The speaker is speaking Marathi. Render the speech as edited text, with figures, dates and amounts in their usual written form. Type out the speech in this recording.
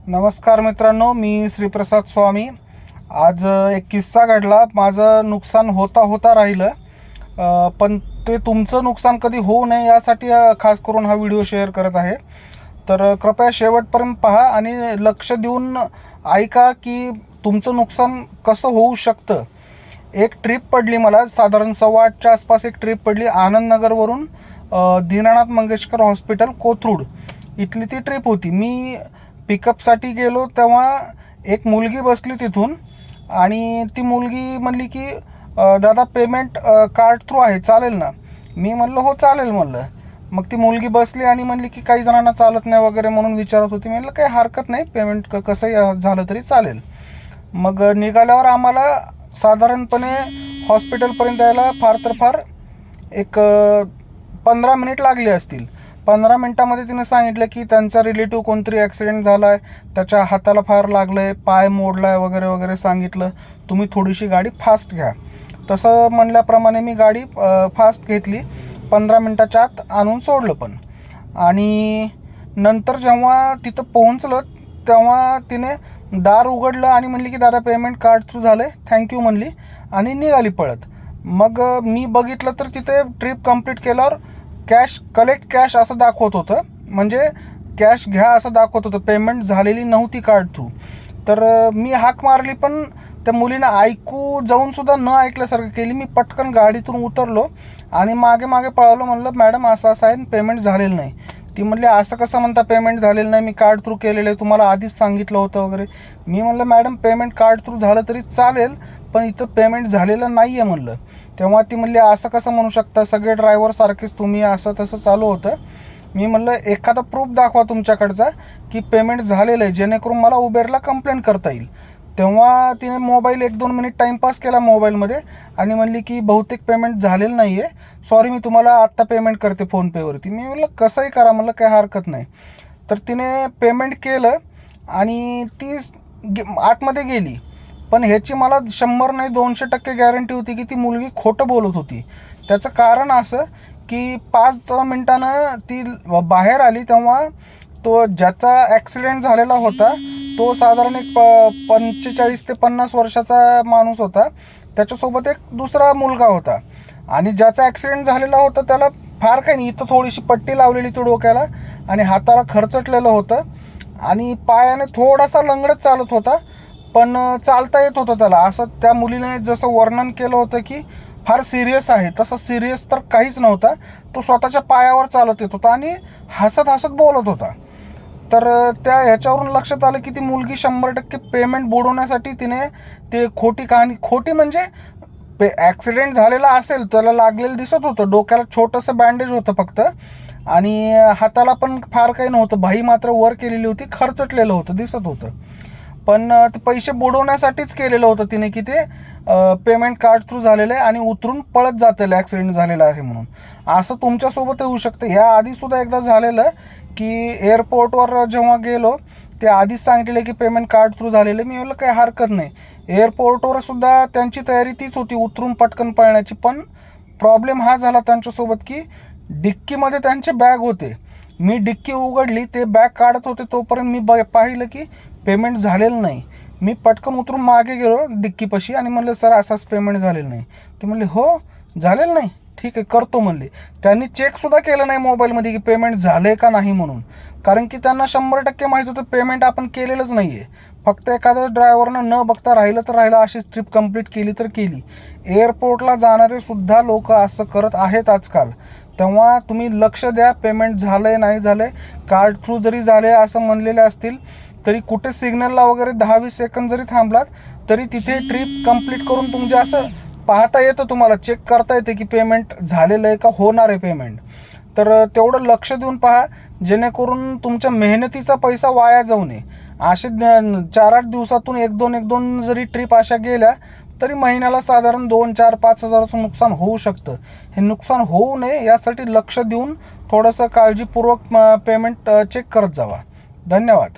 नमस्कार मित्रांनो, मी श्रीप्रसाद स्वामी। आज एक किस्सा घडला। माझं नुकसान होता होता राहिलं, पण ते तुमचं नुकसान कधी होऊ नये यासाठी खास करून हा व्हिडिओ शेअर करत आहे। तर कृपया शेवटपर्यंत पहा आणि लक्ष देऊन ऐका की तुमचं नुकसान कसं होऊ शकतं। एक ट्रिप पडली मला, साधारण 8:15च्या आसपास एक ट्रिप पडली आनंदनगरवरून दीनानाथ मंगेशकर हॉस्पिटल कोथरूड इथली ती ट्रिप होती। मी पिकअपसाठी गेलो तेव्हा एक मुलगी बसली तिथून आणि ती मुलगी म्हणली की दादा पेमेंट कार्ड थ्रू आहे, चालेल ना? मी म्हणलं हो चालेल म्हणलं। मग ती मुलगी बसली आणि म्हणली की काही जणांना चालत नाही वगैरे म्हणून विचारत होती। म्हणलं काही हरकत नाही, पेमेंट कसंही झालं तरी चालेल। मग निघाल्यावर आम्हाला साधारणपणे हॉस्पिटलपर्यंत यायला फार तर फार एक 15 मिनिट लागले असतील। 15 मिनिटामध्ये तिने सांगितलं की त्यांचा रिलेटिव्ह कोणतरी ॲक्सिडेंट झाला आहे, त्याच्या हाताला फार लागलं आहे, पाय मोडला आहे वगैरे वगैरे सांगितलं, तुम्ही थोडीशी गाडी फास्ट घ्या। तसं म्हणल्याप्रमाणे मी गाडी फास्ट घेतली, 15 मिनिटाच्या आत आणून सोडलं पण। आणि नंतर जेव्हा तिथं पोहोचलं तेव्हा तिने दार उघडलं आणि म्हणली की दादा पेमेंट कार्ड थ्रू झालं आहे, थँक्यू म्हणली आणि निघाली पळत। मग मी बघितलं तर तिथे ट्रिप कंप्लीट केल्यावर कलेक्ट कॅश असं दाखवत होतं, म्हणजे कॅश घ्या असं दाखवत होतं, पेमेंट झालेली नव्हती कार्ड थ्रू। तर मी हाक मारली पण त्या मुलीनं ऐकू जाऊन सुद्धा न ऐकल्यासारखं केली। मी पटकन गाडीतून उतरलो आणि मागे मागे पळालो, म्हणलं मॅडम असं असं आहे, पेमेंट झालेलं नाही। ती म्हणली असं कसं म्हणता पेमेंट झालेलं नाही, मी कार्ड थ्रू केलेलं आहे, तुम्हाला आधीच सांगितलं होतं वगैरे। मी म्हणलं मॅडम पेमेंट कार्ड थ्रू झालं तरी चालेल, पण इथं पेमेंट झालेलं नाही आहे म्हणलं। तेव्हा ती म्हणली असं कसं म्हणू शकता, सगळे ड्रायव्हर सारखेच तुम्ही, असं तसं चालू होतं। मी म्हणलं एखादा प्रूफ दाखवा तुमच्याकडचा की पेमेंट झालेलं आहे, जेणेकरून मला उबेरला कंप्लेंट करता येईल। तेव्हा तिने मोबाईल 1-2 मिनिट टाईमपास केला मोबाईलमध्ये आणि म्हणली की बहुतेक पेमेंट झालेलं नाही आहे, सॉरी मी तुम्हाला आत्ता पेमेंट करते फोनपेवरती। मी म्हणलं कसंही करा म्हणलं, काही हरकत नाही। तर तिने पेमेंट केलं आणि ती आतमध्ये गेली। पण ह्याची मला 100 नाही 200% गॅरंटी होती की ती मुलगी खोटं बोलत होती। त्याचं कारण असं की 5 मिनिटानं ती बाहेर आली तेव्हा तो ज्याचा ॲक्सिडेंट झालेला होता तो साधारण एक 45 ते 50 वर्षाचा माणूस होता, त्याच्यासोबत एक दुसरा मुलगा होता। आणि ज्याचा ॲक्सिडेंट झालेला होता त्याला फार काही नाही, इथं थोडीशी पट्टी लावलेली होती डोक्याला आणि हाताला खरचटलेलं होतं आणि पायाने थोडासा लंगडत चालत होता, पण चालता येत होतं त्याला। असं त्या मुलीने जसं वर्णन केलं होतं की फार सिरियस आहे, तसं सिरियस तर काहीच नव्हता। तो स्वतःच्या पायावर चालत येत होता आणि हसत हसत बोलत होता। तर त्या ह्याच्यावरून लक्षात आलं की ती मुलगी 100% पेमेंट बुडवण्यासाठी तिने ते खोटी म्हणजे ॲक्सिडेंट झालेला असेल, त्याला लागलेलं दिसत होतं, डोक्याला छोटंसं बँडेज होतं फक्त आणि हाताला पण फार काही नव्हतं, भाई मात्र वर केलेली होती, खरचटलेलं होतं, दिसत होतं। पण ते पैसे बुडवण्यासाठीच केलेलं होतं तिने की ते पेमेंट कार्ड थ्रू झालेलं आहे आणि उतरून पळत जातेलं ॲक्सिडेंट झालेला आहे म्हणून। असं तुमच्यासोबत होऊ शकतं। ह्या आधीसुद्धा एकदा झालेलं की एअरपोर्टवर जेव्हा गेलो ते आधीच सांगितलेलं की पेमेंट कार्ड थ्रू झालेलं आहे। मी म्हटलं काही हरकत नाही। एअरपोर्टवर सुद्धा त्यांची तयारी तीच होती उतरून पटकन पळण्याची, पण प्रॉब्लेम हा झाला त्यांच्यासोबत की डिक्कीमध्ये त्यांचे बॅग होते। मी डिक्की उघडली, ते बॅग काढत होते तोपर्यंत मी पाहिलं की पेमेंट झालेलं नाही। मी पटकन उतरून मागे गेलो डिक्कीपाशी आणि म्हणलं सर असंच पेमेंट झालेलं नाही। ते म्हणले हो झालेलं नाही, ठीक आहे करतो म्हणले। त्यांनी चेकसुद्धा केलं नाही मोबाईलमध्ये की पेमेंट झालं आहे का नाही म्हणून, कारण की त्यांना 100% माहीत होतं पेमेंट आपण केलेलंच नाही आहे। फक्त एखाद्या ड्रायव्हरनं न बघता राहिलं तर राहिलं, अशीच ट्रिप कंप्लीट केली तर केली। एअरपोर्टला जाणारे सुद्धा लोक असं करत आहेत आजकाल। तेव्हा तुम्ही लक्ष द्या, पेमेंट झालं आहे नाही झालं आहे, कार्ड थ्रू जरी झाले असं म्हणलेले असतील तरी कुठे सिग्नलला वगैरे 10-20 सेकंद जरी थांबलात तरी तिथे ट्रिप कंप्लीट करून तुमचे असं पाहता येतं, तुम्हाला चेक करता येते की पेमेंट झालेलं आहे का होणार आहे पेमेंट। तर तेवढं लक्ष देऊन पहा जेणेकरून तुमच्या मेहनतीचा पैसा वाया जाऊ नये। असे 4-8 दिवसातून 1-2 जरी ट्रिप अशा गेल्या तरी महिन्याला साधारण 2-4-5 हजाराचं नुकसान होऊ शकतं। हे नुकसान होऊ नये यासाठी लक्ष देऊन थोडंसं काळजीपूर्वक पेमेंट चेक करत जावा। धन्यवाद।